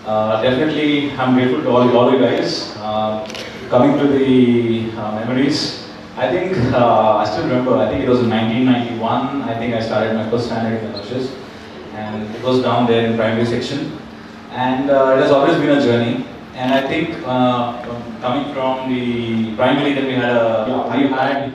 Definitely, I'm grateful to all you guys. Coming to the memories, I think I still remember. I think it was in 1991. I think I started my first standard in Aloysius, and it was down there in primary section. And it has always been a journey. And I think coming from the primary, then we had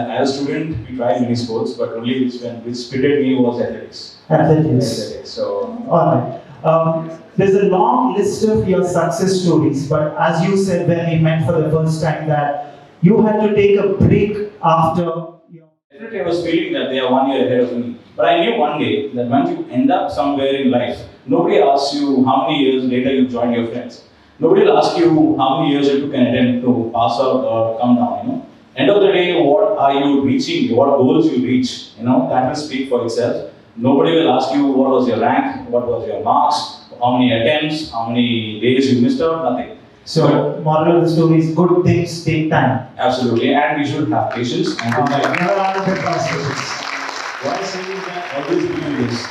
as a student, we tried many sports, but only which fitted me was athletics. Athletics. So, alright. There's a long list of your success stories, but as you said when we met for the first time that you had to take a break after your... Definitely, I was feeling that they are 1 year ahead of me. But I knew one day that once you end up somewhere in life, nobody asks you how many years later you joined your friends. Nobody will ask you how many years it took an attempt to pass out or come down. End of the day, what are you reaching? What goals you reach? That will speak for itself. Nobody will ask you what was your rank, what was your marks, how many attempts, how many days you missed out, nothing. So, moral of the story is good things take time. Absolutely, and we should have patience. And never undertake patience. Why I say is that always believe this.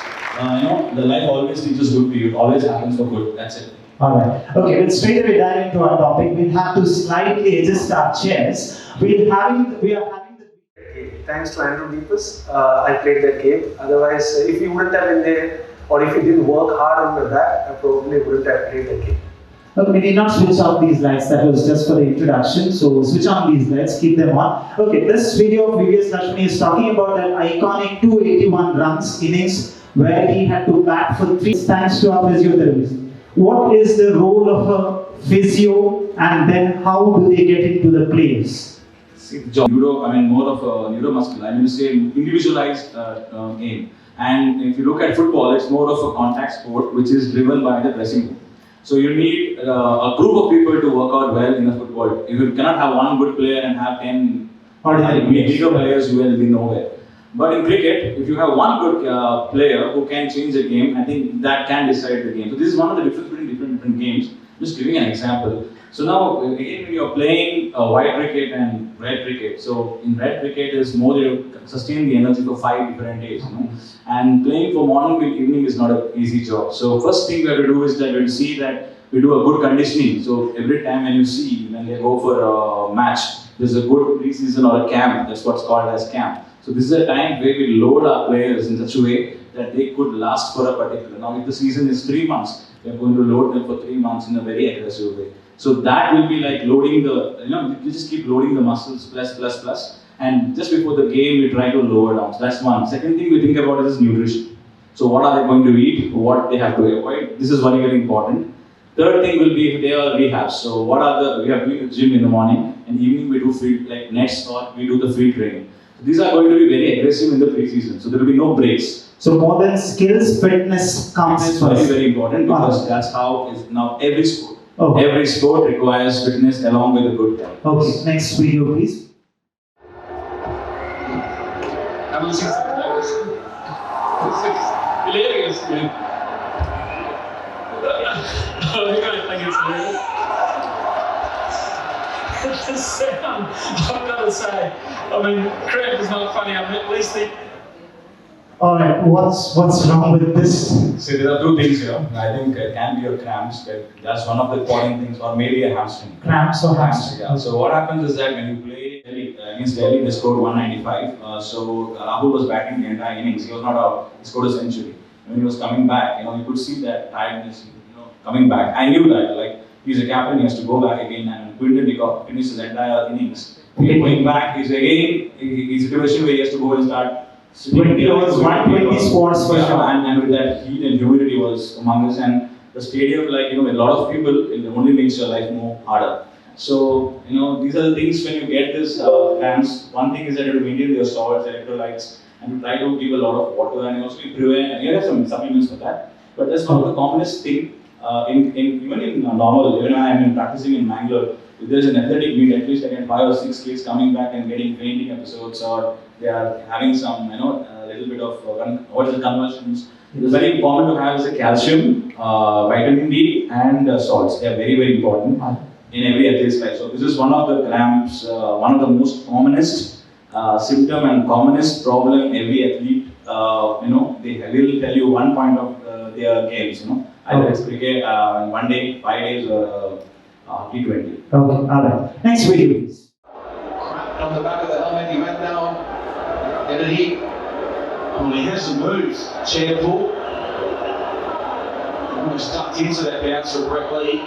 The life always teaches good to you. It always happens for good. That's it. Alright. Okay, we'll straight away dive into our topic. We'll have to slightly adjust our chairs. We are having the... Thanks to Andrew Deepus, I played that game. Otherwise, if you wouldn't have been there, or if you didn't work hard on the bat, I probably wouldn't have played that game. Okay, we need not switch off these lights. That was just for the introduction. So switch on these lights, keep them on. Okay, this video of VVS Lakshmi is talking about that iconic 281 runs innings where he had to bat for 3 thanks to our physiotherapist. What is the role of a physio, and then how do they get into the plays? See, judo, more of a neuromuscular, you say individualized game. And if you look at football, it's more of a contact sport which is driven by the dressing room. So you need a group of people to work out well in a football. If you cannot have one good player and have 10 mediocre players, you will be nowhere. But in cricket, if you have one good player who can change the game, I think that can decide the game. So this is one of the differences between different games. Just giving an example. So now, again, when you're playing white cricket and red cricket, so in red cricket is more to sustain the energy for 5 different days, And playing for morning till evening is not an easy job. So first thing we have to do is that we'll see that we do a good conditioning. So every time when they go for a match, there's a good pre-season or a camp. That's what's called as camp. So this is a time where we load our players in such a way that they could last for a particular. Now, if the season is 3 months, we are going to load them for 3 months in a very aggressive way. So that will be like loading you just keep loading the muscles plus. And just before the game, we try to lower down. So that's one. Second thing we think about is nutrition. So what are they going to eat? What they have to avoid? This is very, very important. Third thing will be if they are rehabs. So we are doing the gym in the morning, and evening we do free, like nets, or we do the free training. So these are going to be very aggressive in the pre-season. So there will be no breaks. So more than skills, fitness comes first. Very, very important because that's how is now every sport. Okay. Every sport requires fitness along with a good health. Okay, next video please. I'm losing some nerves. This is hilarious, man. I think it's hilarious. The sound, I've got to say. Cramp is not funny. At least the... Alright, what's wrong with this? See, there are two things here. I think it can be a cramps. That's one of the important things, or maybe a hamstring. Cramps or hamstring? Yeah. So what happens is that when you play against Delhi, they scored 195. So Rahul was batting the entire innings. He was not out. He scored a century. When he was coming back, you could see that tiredness, coming back. I knew that, he's a captain, he has to go back again, and Quinton de Kock finished his entire innings. Going back, he's in a situation where he has to go and start. 20 overs, 120 spots for sure. And with that heat and humidity was among us, and the stadium, a lot of people, it only makes your life more harder. So, these are the things when you get this cramps. One thing is that you have to maintain your salts, electrolytes, and to try to give a lot of water, and also prevent. You have some supplements for that. But that's one of the commonest thing even in normal. When I'm practicing in Mangalore, if there's an athletic meet, at least I get 5 or 6 kids coming back and getting fainting episodes, or they are having some, a little bit of what is the conversions. It's very important to have is a calcium, vitamin D, and salts. They are very, very important in every athlete's life. So this is one of the cramps, one of the most commonest symptom and commonest problem every athlete. They will tell you one point of their games. Either it's cricket, one day, 5 days, or T20. Okay, alright. Next video, please. On the back of the helmet, he went down. Did he? Oh, he has some moves. Chair pull. Almost ducked into that bouncer correctly.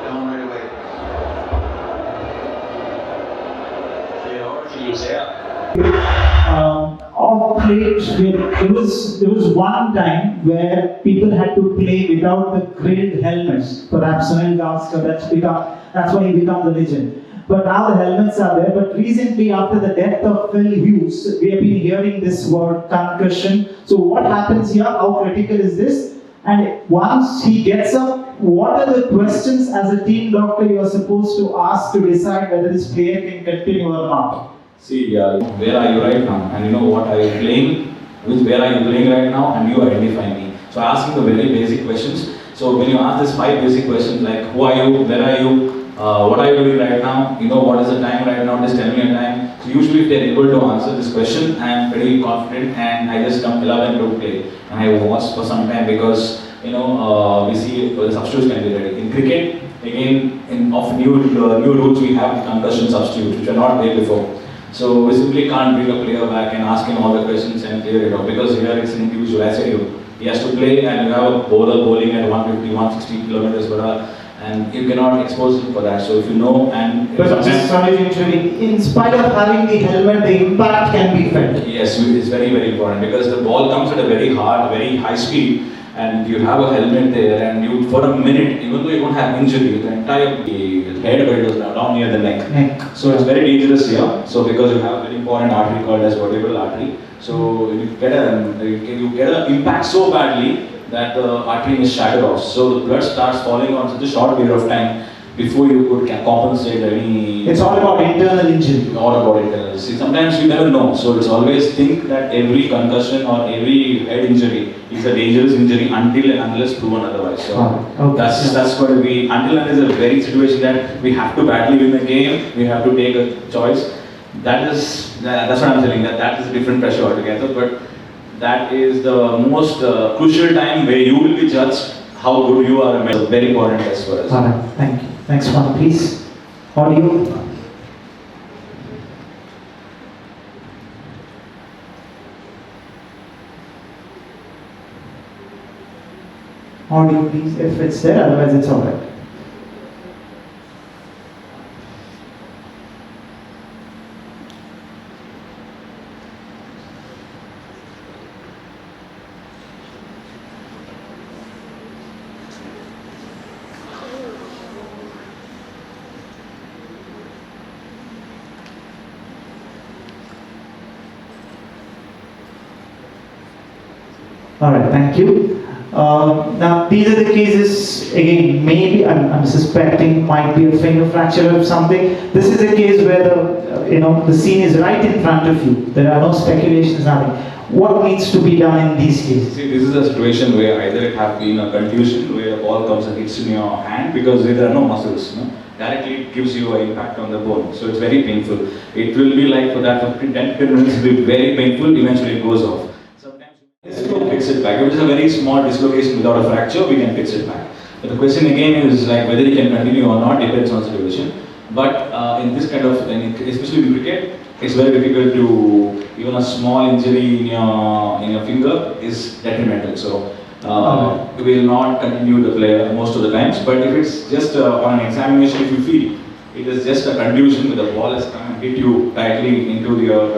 Going right away. Yeah, or if he was out. Off plate, there was one time where people had to play without the grilled helmets. Perhaps Sunil Gavaskar, that's why he became the legend. But now the helmets are there. But recently, after the death of Phil Hughes, we have been hearing this word concussion. So what happens here? How critical is this? And once he gets up, what are the questions as a team doctor you are supposed to ask to decide whether this player can continue or not? See, where are you right now? And you know what are you playing? Where are you playing right now? And you identify me. So asking the very basic questions. So when you ask these 5 basic questions like who are you, where are you, what are you doing right now, you know what is the time right now, just tell me a time. So usually if they are able to answer this question, I am pretty confident and I just allow them to play. And I watch for some time because we see the substitutes can be ready. In cricket, again, of new rules we have concussion substitutes which are not there before. So we simply can't bring a player back and ask him all the questions and clear it out because here it's an individual. I said he has to play and you have a bowler bowling at 150, 160 kilometers per hour and you cannot expose him for that. So if you know and... But just sorry to interrupt, in spite of having the helmet, the impact can be felt. Yes, it's very, very important because the ball comes at a very high speed and you have a helmet there and you, for a minute, even though you don't have injury, the entire head goes down near the neck. So it's very dangerous here. So because you have a very important artery called as vertebral artery. So you get an impact so badly that the artery is shattered off. So the blood starts falling on such a short period of time before you could compensate any... It's all about internal injury. All about internal. See, sometimes you never know. So it's always think that every concussion or every head injury is a dangerous injury until and unless proven otherwise. So that's going to be, until and unless a very situation that we have to badly win the game, we have to take a choice. That's what I'm telling, that is a different pressure altogether. But that is the most crucial time where you will be judged how good you are. It's a very important test for us. Alright, thank you. Next one, please. Audio. Audio, please, if it's there, otherwise it's alright. Alright, thank you. Now, these are the cases, again, maybe I'm suspecting might be a finger fracture or something. This is a case where the scene is right in front of you. There are no speculations, nothing. What needs to be done in these cases? See, this is a situation where either it have been a contusion where the ball comes and hits in your hand because there are no muscles. Directly it gives you an impact on the bone. So it's very painful. It will be like for that 10 minutes, it will be very painful, eventually it goes off. We can fix it back. If it's a very small dislocation without a fracture, we can fix it back. But the question again is like whether you can continue or not depends on the situation. But in this kind of, especially in cricket, it's very difficult to, even a small injury in your finger is detrimental. So we will not continue the player most of the times. But if it's just on an examination, if you feel it is just a contusion where the ball has come and hit you tightly into your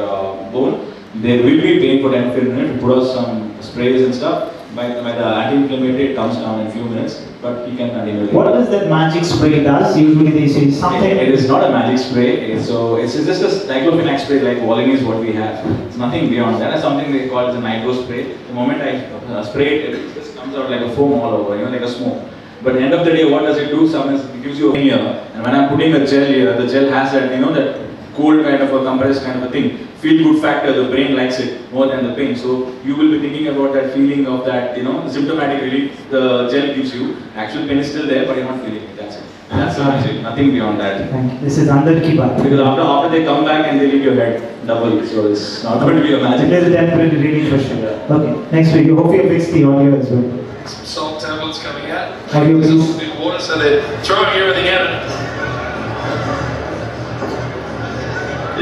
bone, there will be pain for 10-15 minutes. Put out some sprays and stuff. By the anti-inflammatory, it comes down in a few minutes, but he can continue. What does that magic spray does? Usually they say something. It is not a magic spray. So it's just a diclofenac spray like Walling is what we have. It's nothing beyond that. It's something they call as a nitro spray. The moment I spray it, it just comes out like a foam all over, like a smoke. But at the end of the day, what does it do? Sometimes it gives you a pain here. And when I'm putting a gel here, the gel has that, that cold kind of a compressed kind of a thing. Feel good factor, the brain likes it more than the pain. So you will be thinking about that feeling of that, symptomatic relief the gel gives you. Actual pain is still there, but you're not feeling it. That's it. That's amazing. Nothing beyond that. Thank you. This is under ki baat. Because after they come back and they leave your head double, so it's not going to be a magic. It is a temporary reading for sure. Okay, next week. Hope you fix the audio as well. Some salt tablets coming out. Audio There's a please. little bit of water, so they're throwing everything at it.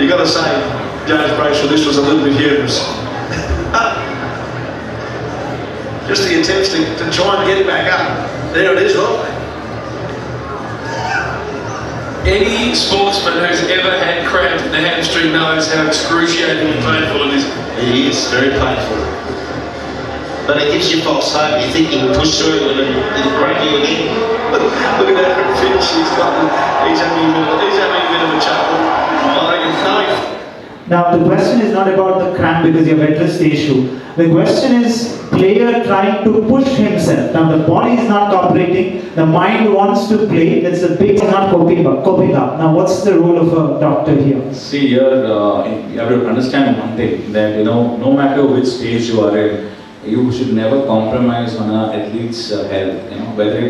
You got to say, James Brayshaw, this was a little bit humorous. Just the attempts to try and get it back up. There it is, right? Any sportsman who's ever had cramp in the hamstring knows how excruciatingly painful it is. It is very painful. But it gives you false hope. You think you can push through it and it'll break you again. Look at that finish he's got. He's having a bit of a chuckle. I reckon no. Now the question is not about the cramp because you've addressed the issue. The question is player trying to push himself. Now the body is not cooperating, the mind wants to play, that's the big not coping up. Now what's the role of a doctor here? See here, you have to understand one thing, that no matter which stage you are in, you should never compromise on an athlete's health. Whether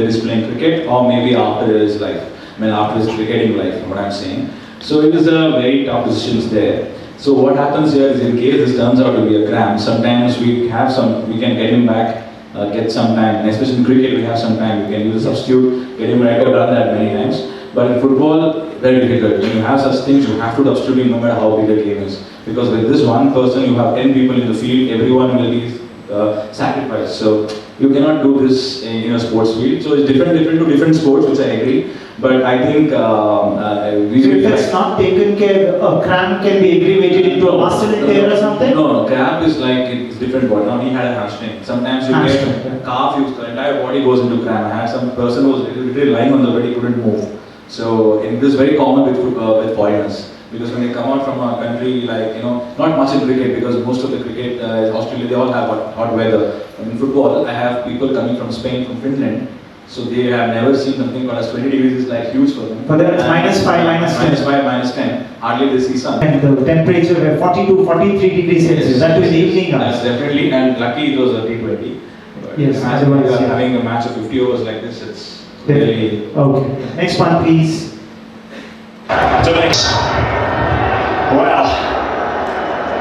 it's playing cricket or maybe after his life. After his cricketing life, what I'm saying. So it is a very tough decisions there. So what happens here is, in case this turns out to be a cramp, sometimes we can get him back, get some time. And especially in cricket, we have some time. We can use a substitute, get him right. I've done that many times. But in football, very difficult. When you have such things, you have to substitute him no matter how big the game is. Because with this one person, you have 10 people in the field. Everyone will be sacrificed. So you cannot do this in a sports field. So it's different to different sports, which I agree. But I think if it's not taken care, a cramp can be aggravated into a muscle tear or something? No, cramp is like, it's different body. Now he had a hamstring. Sometimes you get calf, the entire body goes into cramp. I had some person who was literally lying on the bed, he couldn't move. So it is very common with foreigners. Because when they come out from a country like, not much in cricket, because most of the cricket is Australia, they all have hot weather. In football, I have people coming from Spain, from Finland. So they have never seen something called as 20 degrees is like huge for them. For them it's -5, -10. -5, -10. Hardly they see sun. And the temperature were 42, 43 degrees Celsius. That was evening hours. That's definitely, and lucky it was a T20. But Yes, imagine otherwise, yeah. having a match of 50 overs like this, it's really... Okay. Next one, please. To next. Wow.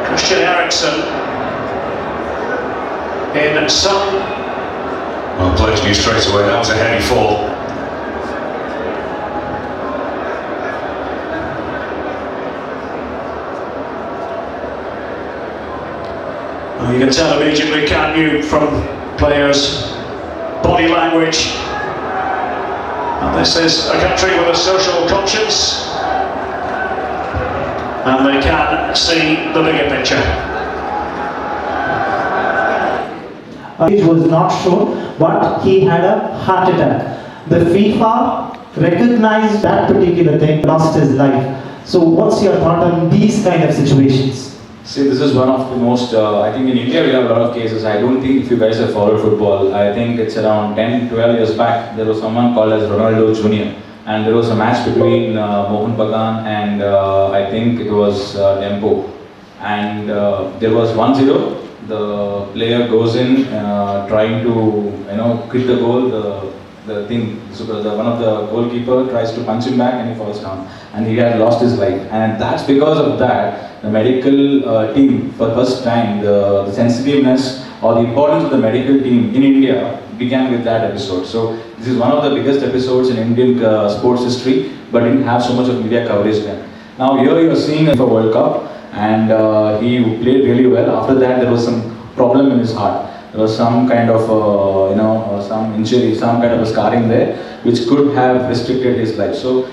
Christian Eriksen in some. Well, players knew straight away that was a heavy fall. Well, you can tell immediately, can't you, from players' body language. And this is a country with a social conscience. And they can see the bigger picture. It was not shown, but he had a heart attack. The FIFA recognized that particular thing, lost his life. So what's your thought on these kind of situations? See, this is one of the most, I think in India we have a lot of cases. I don't think if you guys have followed football, I think it's around 10, 12 years back, there was someone called as Ronaldo Jr. And there was a match between Mohan Bagan and I think it was Dempo. And there was 1-0. The player goes in trying to, quit the goal. One of the goalkeeper tries to punch him back and he falls down. And he had lost his life. And that's because of that, the medical team, for the first time, the sensitiveness or the importance of the medical team in India began with that episode. So this is one of the biggest episodes in Indian sports history, but didn't have so much of media coverage then. Now here you are seeing a World Cup, and he played really well. After that, there was some problem in his heart. There was some kind of, some injury, some kind of a scarring there, which could have restricted his life. So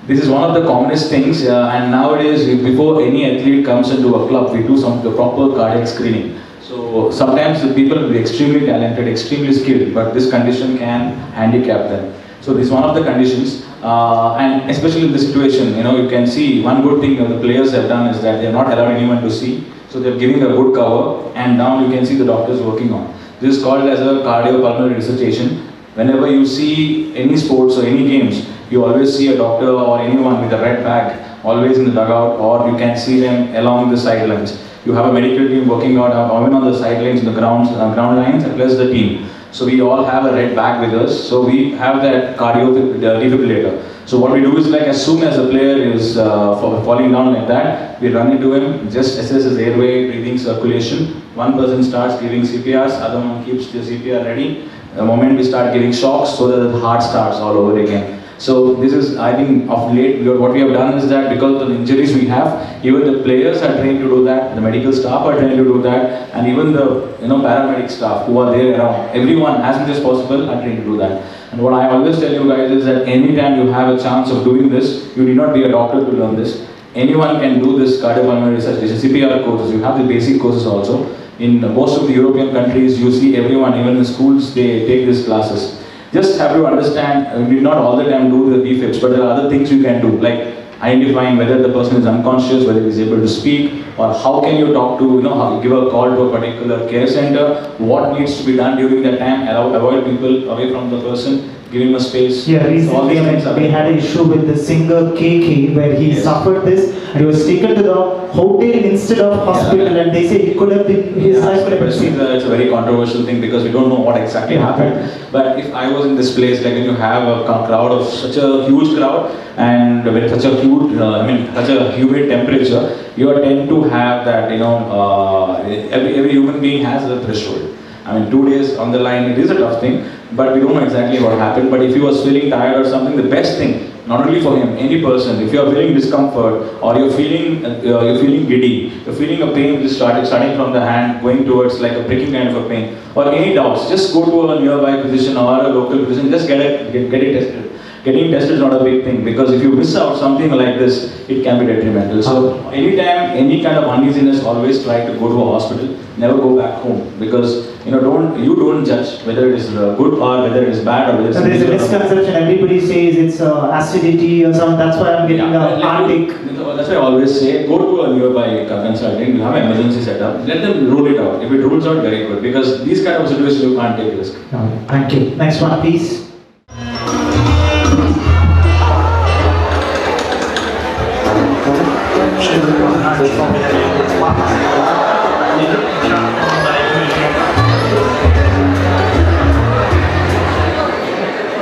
this is one of the commonest things, and nowadays, before any athlete comes into a club, we do the proper cardiac screening. So sometimes the people will be extremely talented, extremely skilled, but this condition can handicap them. So this is one of the conditions, and especially in this situation, you can see one good thing that the players have done is that they are not allowed anyone to see. So they are giving a good cover, and now you can see the doctors working on. This is called as a cardiopulmonary resuscitation. Whenever you see any sports or any games, you always see a doctor or anyone with a red bag always in the dugout, or you can see them along the sidelines. You have a medical team working out even on the sidelines, the ground lines, and plus the team. So we all have a red bag with us. So we have that cardio defibrillator. So what we do is like as soon as a player is falling down like that, we run into him, just assess his airway, breathing, circulation. One person starts giving CPRs, other one keeps the CPR ready. The moment we start giving shocks, so that the heart starts all over again. So this is, I think, of late, what we have done is that because of the injuries we have, even the players are trained to do that, the medical staff are trained to do that, and even the paramedic staff who are there around, everyone as much as possible are trained to do that. And what I always tell you guys is that anytime you have a chance of doing this, you need not be a doctor to learn this. Anyone can do this cardiopulmonary research, this is CPR courses, you have the basic courses also. In most of the European countries, you see everyone, even in schools, they take these classes. Just have to understand, we not all the time do the defibs, but there are other things you can do, like identifying whether the person is unconscious, whether he is able to speak, or how can you talk to, how give a call to a particular care center, what needs to be done during that time, avoid people away from the person, give him a space. Yeah, recently we had an issue with the singer KK where he suffered this and he was taken to the hotel instead of hospital and they say it could have been, his life could have been saved. It's a very controversial thing because we don't know what exactly happened. But if I was in this place, like when you have a crowd of such a huge crowd and with such a huge, such a humid temperature, you tend to have that, every human being has a threshold. 2 days on the line, it is a tough thing, but we don't know exactly what happened. But if he was feeling tired or something, the best thing, not only for him, any person, if you are feeling discomfort or you're feeling giddy, you're feeling a pain which is starting from the hand, going towards like a pricking kind of a pain, or any doubts, just go to a nearby physician or a local physician, just get it tested. Getting tested is not a big thing because if you miss out something like this, it can be detrimental. So anytime, any kind of uneasiness, always try to go to a hospital. Never go back home because you don't judge whether it is good or whether it is bad or whether it's. So there's a misconception. Everybody says it's acidity or something. That's why I'm getting heartache. That's why I always say go to a nearby consultant. You have an emergency setup. Let them rule it out. If it rules out, very good because these kind of situations you can't take risk. Thank you. Next one, please.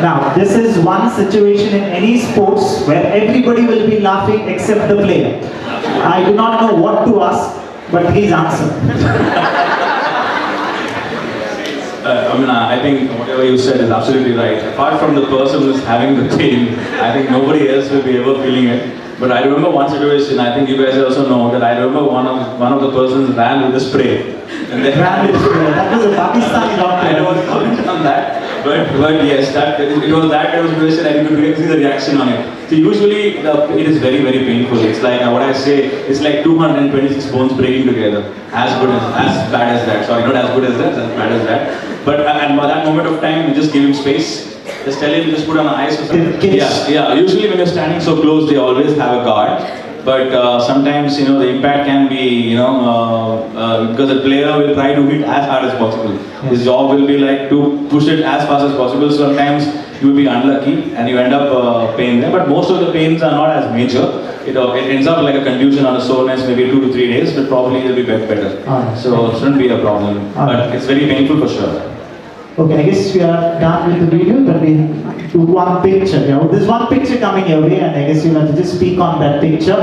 Now, this is one situation in any sports where everybody will be laughing except the player. I do not know what to ask, but please answer. I think whatever you said is absolutely right. Apart from the person who's having the pain, I think nobody else will be ever feeling it. But I remember one situation, I think you guys also know, that I remember one of the persons ran with the spray. And then Ran with the spray. That was a Pakistani doctor. I don't want to comment on that. But yes, it was that kind of situation and you could see the reaction on it. So usually it is very, very painful. It's like what I say, it's like 226 bones breaking together. As bad as that. Sorry, not as good as that, as bad as that. But at that moment of time, you just give him space. Just tell him, just put on ice or something. Yeah. Usually when you're standing so close, they always have a guard. But sometimes, the impact can be, because the player will try to hit as hard as possible. His job will be like to push it as fast as possible. Sometimes you will be unlucky and you end up pain there. But most of the pains are not as major. It ends up like a contusion or a soreness, maybe 2 to 3 days, but probably it will be better. So it shouldn't be a problem. But it's very painful for sure. Okay, I guess we are done with the video, but we do one picture. There's one picture coming your way, and I guess you'll have to just speak on that picture.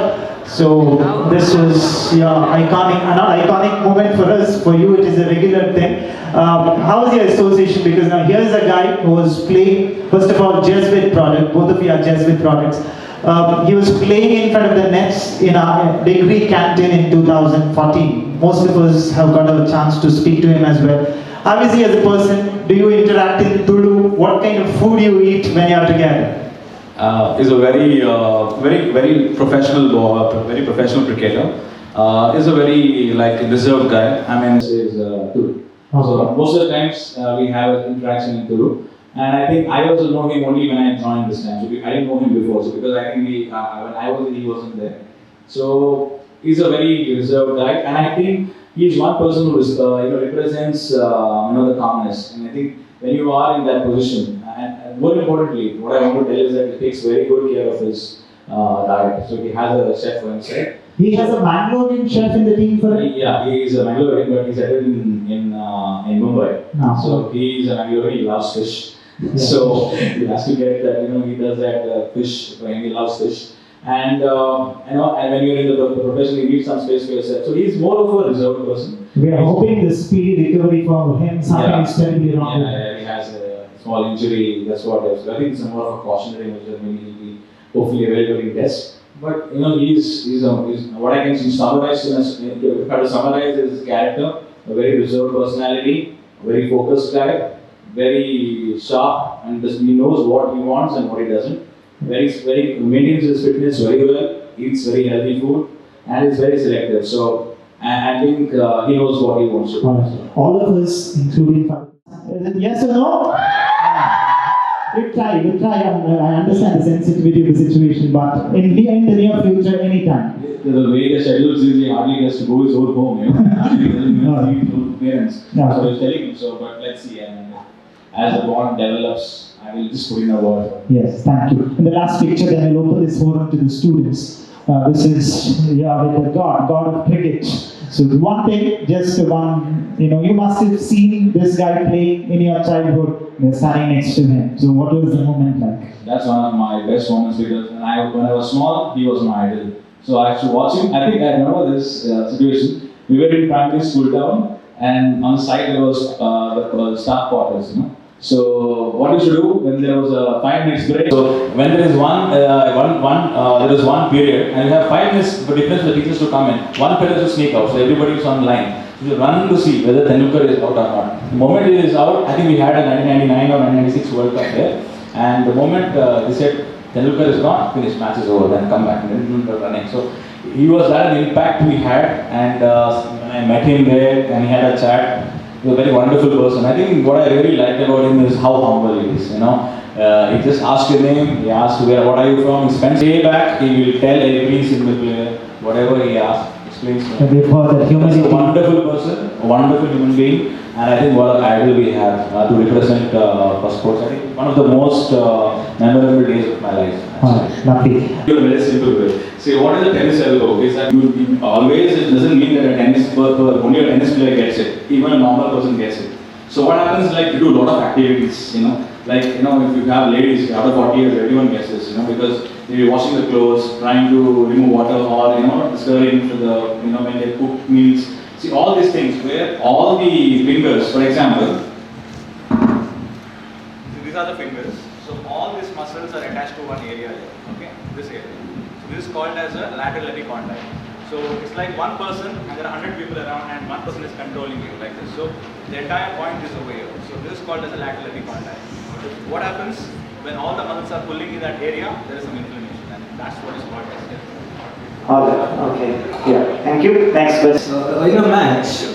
So this was your not iconic moment for us. For you, it is a regular thing. How was your association? Because now here's a guy who was playing. First of all, Jesuit product. Both of you are Jesuit products. He was playing in front of the nets in our degree canteen in 2014. Most of us have got a chance to speak to him as well. How is he as a person? Do you interact in Tulu? What kind of food you eat when you are together? He's a very professional cricketer. He's a very reserved guy. He's Tulu. So most of the times we have interaction in Tulu. And I think I also know him only when I joined this time. So I didn't know him before. So because I think when I was there, he wasn't there. So he's a very reserved guy, and I think he's one person who represents the calmness. And I think when you are in that position, and more importantly, what I want to tell is that he takes very good care of his diet. So he has a chef for himself. He has a Mangalorean chef in the team for it? Yeah, he is a Mangalorean, but he's settled in Mumbai. No. So he is a Mangalorean, he loves fish. So he has to get that, he does that fish, he loves fish. And and when you're in the profession, you need some space for yourself. So he's more of a reserved person. We are hoping the speedy recovery for him. Something is terribly wrong. Yeah, he has a small injury. That's what I think it's more of a cautionary measure. Maybe he'll be hopefully available in test. But he's what I can summarize if I had to summarize his character, a very reserved personality, a very focused guy, very sharp, and he knows what he wants and what he doesn't. Very maintains his fitness very well, eats very healthy food, and is very selective. So I think he knows what he wants to do. All of us, including yes or no? We'll try. I understand the sensitivity of the situation, but in the near future, anytime. The way the schedule is, he hardly gets to go his own home. He doesn't even see his own parents. No. So I was telling him so, but let's see. And as the bond develops, I will just put in a word. Yes, thank you. In the last picture, then I'll open this forum to the students. This is with the God of cricket. So one thing, just one, you must have seen this guy playing in your childhood. You're standing next to him. So what was the moment like? That's one of my best moments because when I was small, he was my idol. So I used to watch him. I think I remember this situation. We were in primary school town, and on the side there was the staff quarters. So what you should do when there was a 5 minutes break? So when there is there is one period, and you have 5 minutes for difference for the teachers to come in. One period to sneak out, so everybody is on line. So you run to see whether Tendulkar is out or not. The moment he is out, I think we had a 1999 or 1996 World Cup there, and the moment they said Tendulkar is gone, finish, match is over, then come back, and then running. So he was that impact we had, and when I met him there and he had a chat. He's a very wonderful person. I think what I really like about him is how humble he is. He just asked your name, he asked what are you from, he spends day back, he will tell every single player, whatever he asks, explains to him. He's a wonderful person, a wonderful human being, and I think what an idol we have to represent for sports. I think one of the most memorable days of my life. Lucky. In a very simple way. See, what is a tennis elbow? Is that you always, it doesn't mean that only a tennis player gets it. Even a normal person gets it. So what happens is you do a lot of activities, if you have ladies, out of 40 years, everyone gets this, because you're washing the clothes, trying to remove water, or stirring to the, when they cook meals. See, all these things where all the fingers, for example, these are the fingers. So all these muscles are attached to one area here, okay? This area. So this is called as a lateral epicondyle. So it's like one person and there are 100 people around and one person is controlling you like this. So the entire point is over here. So this is called as a lateral epicondyle. What happens when all the muscles are pulling in that area, there is some inflammation, and that's what is called as death. Okay. Yeah. Thank you. Next question. In a match,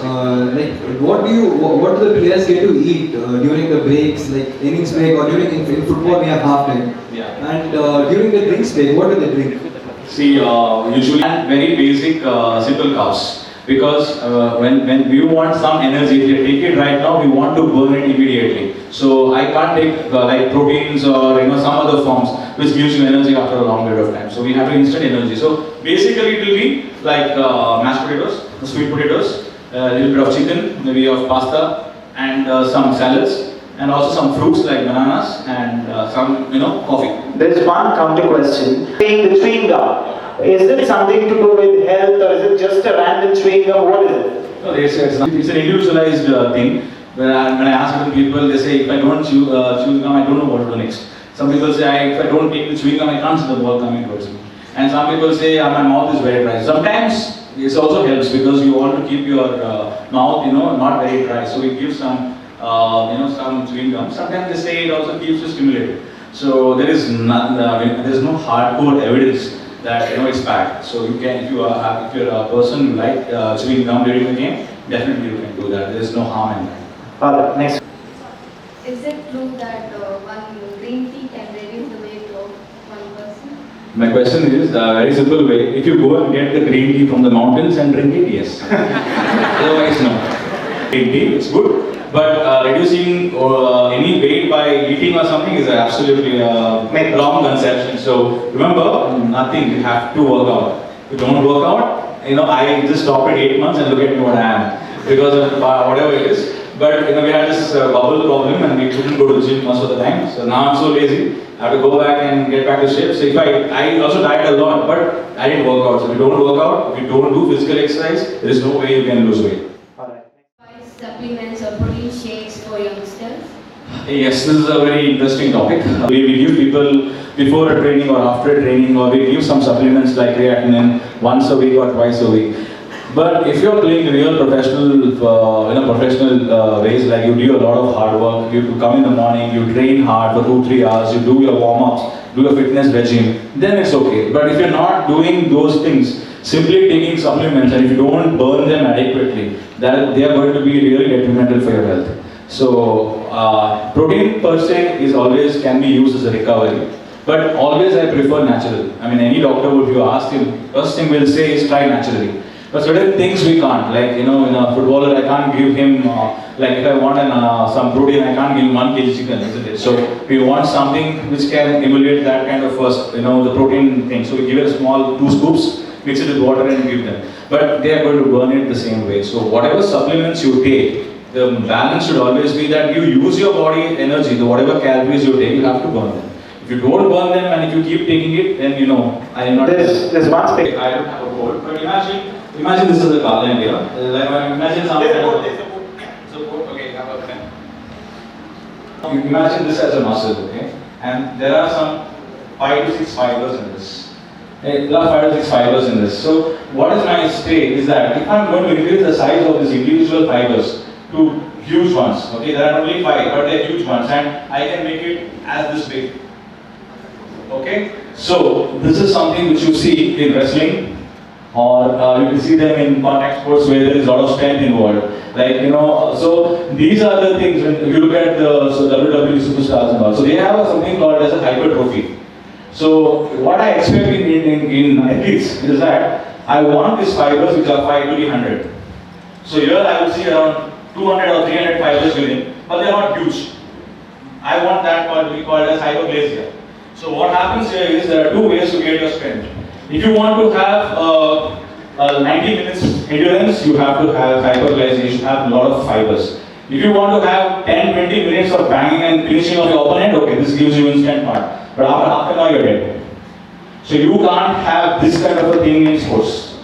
what do the players get to eat during the breaks, like innings break, or during in football we have half time? Yeah. And during the drinks break, what do they drink? See, usually very basic, simple carbs. Because when we want some energy, if you take it right now, we want to burn it immediately. So I can't take like proteins or some other forms which gives you energy after a long period of time. So we have instant energy. So basically it will be like mashed potatoes, sweet potatoes, a little bit of chicken, maybe of pasta, and some salads, and also some fruits like bananas and some coffee. There is one counter question. The chewing gum. Is it something to do with health, or is it just a random chewing gum? What is it? No, it's an individualized thing. When I ask different people, they say if I don't chew gum, I don't know what to do next. Some people say if I don't take the chewing gum, I can't see the ball coming towards me. And some people say my mouth is very dry. Sometimes this also helps because you want to keep your mouth not very dry. So it gives some some chewing gum. Sometimes they say it also keeps you stimulated. So there is there is no hardcore evidence that it's bad. So you can, if you're a person who like chewing gum during the game, definitely you can do that. There is no harm in that. Next. Is it true that one green tea can reduce the weight of one person? My question is very simple way. If you go and get the green tea from the mountains and drink it, yes. Otherwise, no. Green tea, it's good. But reducing any weight by eating or something is absolutely a wrong conception. So remember, nothing. You have to work out. you don't work out, I just stop at 8 months and look at me what I am because of whatever it is. But we had this bubble problem and we couldn't go to the gym most of the time. So now I'm so lazy, I have to go back and get back to shape. So if I also diet a lot, but I didn't work out. So if you don't work out, if you don't do physical exercise, there is no way you can lose weight. Supplements or protein shakes for youngsters? Yes, this is a very interesting topic. We give people before a training or after a training, or we give some supplements like creatinine once a week or twice a week. But if you're playing real professional, professional ways, like you do a lot of hard work, you come in the morning, you train hard for 2-3 hours, you do your warm-ups, do a fitness regime, then it's okay. But if you're not doing those things, simply taking supplements, and if you don't burn them adequately, that they are going to be really detrimental for your health. So protein per se is always can be used as a recovery, but always I prefer natural. I mean, any doctor, if you ask him, first thing we'll say is try naturally. But certain things we can't, like in a footballer, I can't give him like if I want some protein, I can't give him 1 kg chicken, isn't it? So we want something which can emulate that kind of the protein thing. So we give it a small 2 scoops, mix it with water and give them. But they are going to burn it the same way. So whatever supplements you take, the balance should always be that you use your body energy, the whatever calories you take, you have to burn them. If you don't burn them and if you keep taking it, then I am not. There's one space. I don't have a board, but imagine this is a garland here. Imagine something. Okay, have a pen. You imagine this as a muscle, okay? And there are some 5 to 6 fibers in this. There are 5 to 6 fibers in this. So what is my stake is that if I'm going to increase the size of these individual fibers to huge ones, okay, there are only 5, but they're huge ones, and I can make it as this big. Okay, so this is something which you see in wrestling, or you can see them in contact sports where there is a lot of strength involved. Like so these are the things. When you look at the WWE superstars and all, so they have something called as a hypertrophy. So what I expect in athletes is that I want these fibers which are 5 to be 100. So here I will see around 200 or 300 fibers within, but they are not huge. I want that to be called as hyperplasia. So what happens here is there are 2 ways to get your strength. If you want to have 90 minutes endurance, you have to have hyperplasia, you should have a lot of fibers. If you want to have 10-20 minutes of banging and finishing of your opponent, okay, this gives you instant part. But after half an hour, you're dead. So you can't have this kind of a thing in sports,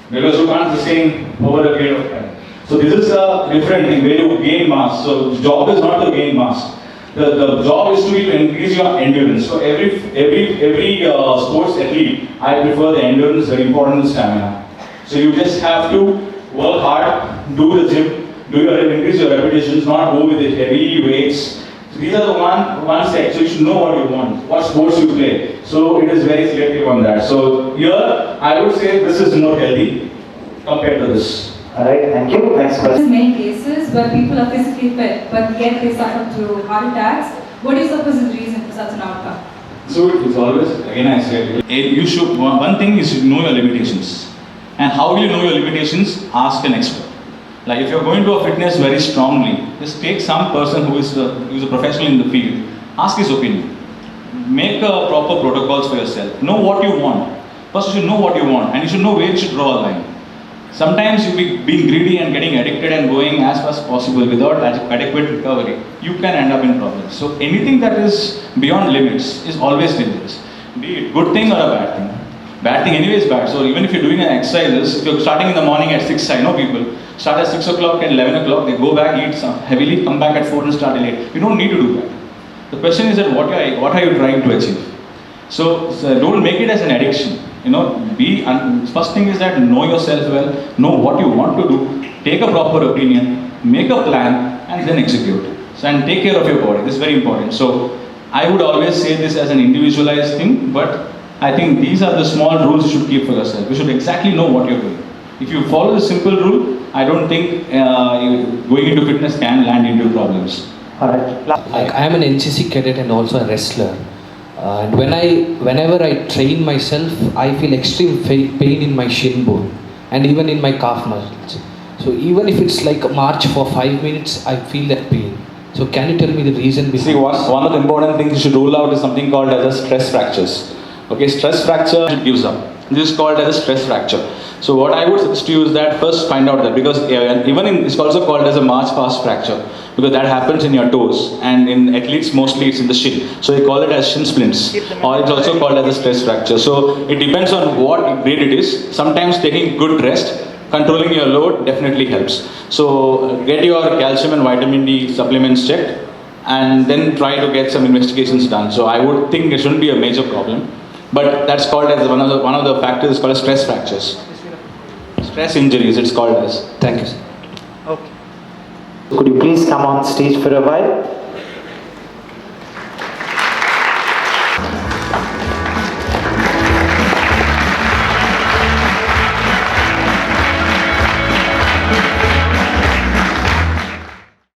because you can't sustain over a period of time. So this is a different thing where you gain mass. So the job is not to gain mass. The job is to increase your endurance. So every sports athlete, I prefer the endurance, very important stamina. So you just have to work hard, do the gym, increase your repetitions, not go with the heavy weights. So these are the one set. So you should know what you want, what sports you play. So it is very selective on that. So here I would say this is more healthy compared to this. Alright, thank you. Next question. There's many cases where people are physically fit, but yet they suffer through heart attacks. What is the supposed reason for such an outcome? So it's always, again I said, you should, one thing is to know your limitations. And how will you know your limitations? Ask an expert. Like if you're going to a fitness very strongly, just take some person who is a professional in the field, ask his opinion. Make proper protocols for yourself. Know what you want. First you should know what you want, and you should know where you should draw a line. Sometimes you being greedy and getting addicted and going as fast as possible without adequate recovery, you can end up in problems. So anything that is beyond limits is always dangerous. Be it good thing or a bad thing. Bad thing anyway is bad. So even if you're doing an exercises, if you're starting in the morning at 6, I know people start at 6 o'clock and 11 o'clock, they go back, eat some heavily, come back at 4 and start at 8. You don't need to do that. The question is that what are you trying to achieve? So don't make it as an addiction. First thing is that know yourself well, know what you want to do, take a proper opinion, make a plan, and then execute. So, and take care of your body. This is very important. So I would always say this as an individualized thing, but I think these are the small rules you should keep for yourself. You should exactly know what you're doing. If you follow the simple rule, I don't think going into fitness can land into problems. Alright. I am an NCC cadet and also a wrestler. And whenever I train myself, I feel extreme pain in my shin bone and even in my calf muscles. So even if it's like a march for 5 minutes, I feel that pain. So can you tell me the reason behind? See, one of the important things you should rule out is something called as a stress fractures. Okay, stress fracture gives up. This is called as a stress fracture. So what I would suggest to you is that first find out that, because even it's also called as a march past fracture, because that happens in your toes, and in athletes mostly it's in the shin. So they call it as shin splints, or it's also called as a stress fracture. So it depends on what grade it is. Sometimes taking good rest, controlling your load definitely helps. So get your calcium and vitamin D supplements checked, and then try to get some investigations done. So I would think it shouldn't be a major problem, but that's called as one of the factors is called as stress fractures. Stress injuries, it's called as. Thank you, sir. Okay. Could you please come on stage for a while?